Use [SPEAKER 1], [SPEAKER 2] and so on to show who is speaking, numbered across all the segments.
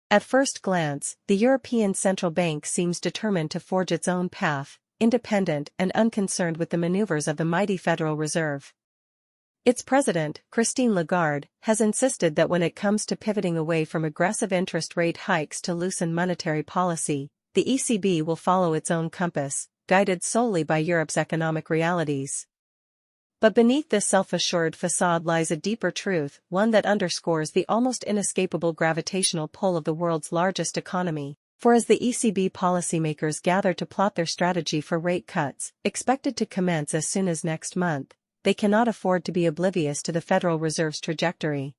[SPEAKER 1] At first glance, the European Central Bank seems determined to forge its own path, independent and unconcerned with the maneuvers of the mighty Federal Reserve. Its president, Christine Lagarde, has insisted that when it comes to pivoting away from aggressive interest rate hikes to loosen monetary policy, the ECB will follow its own compass, guided solely by Europe's economic realities. But beneath this self-assured facade lies a deeper truth, one that underscores the almost inescapable gravitational pull of the world's largest economy. For as the ECB policymakers gather to plot their strategy for rate cuts, expected to commence as soon as next month, they cannot afford to be oblivious to the Federal Reserve's trajectory.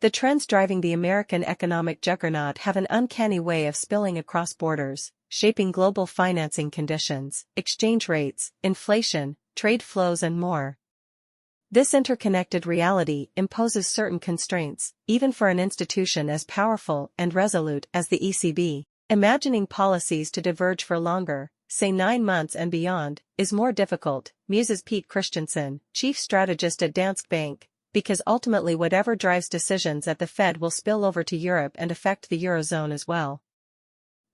[SPEAKER 1] The trends driving the American economic juggernaut have an uncanny way of spilling across borders, shaping global financing conditions, exchange rates, inflation, trade flows and more. This interconnected reality imposes certain constraints, even for an institution as powerful and resolute as the ECB. Imagining policies to diverge for longer, say 9 months and beyond, is more difficult, muses Pete Christensen, chief strategist at Danske Bank, because ultimately whatever drives decisions at the Fed will spill over to Europe and affect the Eurozone as well.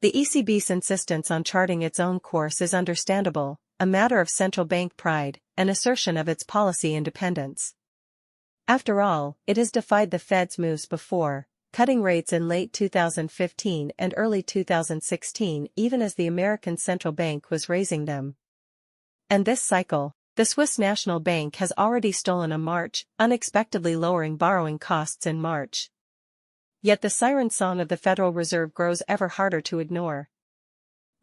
[SPEAKER 1] The ECB's insistence on charting its own course is understandable, a matter of central bank pride, an assertion of its policy independence. After all, it has defied the Fed's moves before, cutting rates in late 2015 and early 2016 even as the American Central Bank was raising them. And this cycle, the Swiss National Bank has already stolen a march, unexpectedly lowering borrowing costs in March. Yet the siren song of the Federal Reserve grows ever harder to ignore.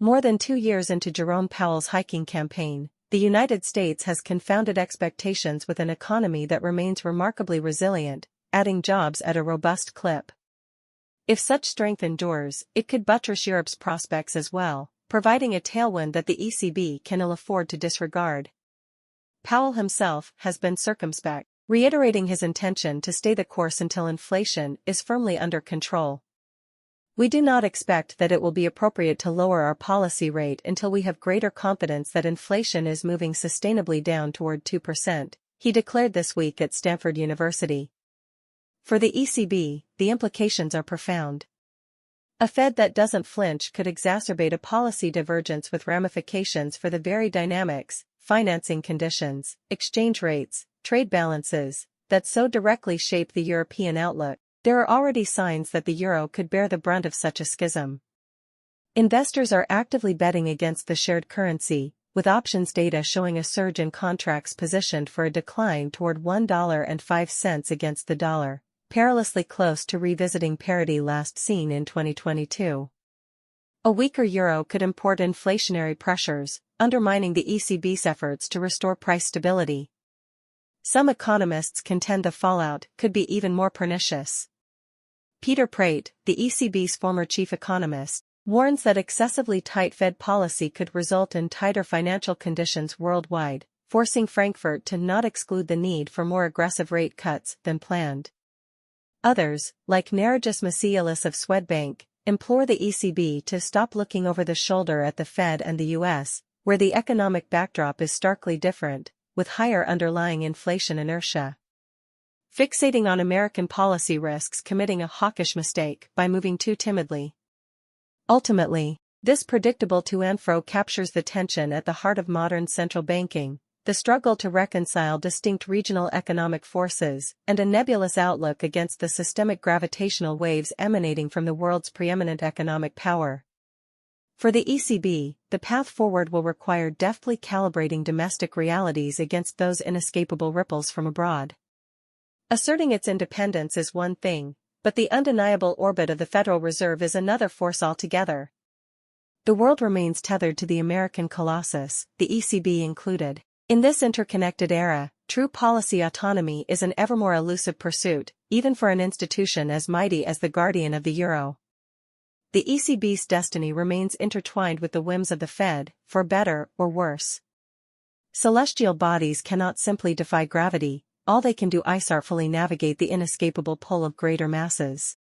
[SPEAKER 1] More than 2 years into Jerome Powell's hiking campaign, the United States has confounded expectations with an economy that remains remarkably resilient, adding jobs at a robust clip. If such strength endures, it could buttress Europe's prospects as well, providing a tailwind that the ECB can ill afford to disregard. Powell himself has been circumspect, reiterating his intention to stay the course until inflation is firmly under control. We do not expect that it will be appropriate to lower our policy rate until we have greater confidence that inflation is moving sustainably down toward 2%, he declared this week at Stanford University. For the ECB, the implications are profound. A Fed that doesn't flinch could exacerbate a policy divergence with ramifications for the very dynamics, financing conditions, exchange rates, trade balances, that so directly shape the European outlook. There are already signs that the euro could bear the brunt of such a schism. Investors are actively betting against the shared currency, with options data showing a surge in contracts positioned for a decline toward $1.05 against the dollar, perilously close to revisiting parity last seen in 2022. A weaker euro could import inflationary pressures, undermining the ECB's efforts to restore price stability. Some economists contend the fallout could be even more pernicious. Peter Prate, the ECB's former chief economist, warns that excessively tight Fed policy could result in tighter financial conditions worldwide, forcing Frankfurt to not exclude the need for more aggressive rate cuts than planned. Others, like Narigis Macialis of Swedbank, implore the ECB to stop looking over the shoulder at the Fed and the US, where the economic backdrop is starkly different, with higher underlying inflation inertia. Fixating on American policy risks committing a hawkish mistake by moving too timidly. Ultimately, this predictable to and fro captures the tension at the heart of modern central banking, the struggle to reconcile distinct regional economic forces and a nebulous outlook against the systemic gravitational waves emanating from the world's preeminent economic power. For the ECB, the path forward will require deftly calibrating domestic realities against those inescapable ripples from abroad. Asserting its independence is one thing, but the undeniable orbit of the Federal Reserve is another force altogether. The world remains tethered to the American colossus, the ECB included. In this interconnected era, true policy autonomy is an ever more elusive pursuit, even for an institution as mighty as the guardian of the euro. The ECB's destiny remains intertwined with the whims of the Fed, for better or worse. Celestial bodies cannot simply defy gravity, all they can do is artfully navigate the inescapable pull of greater masses.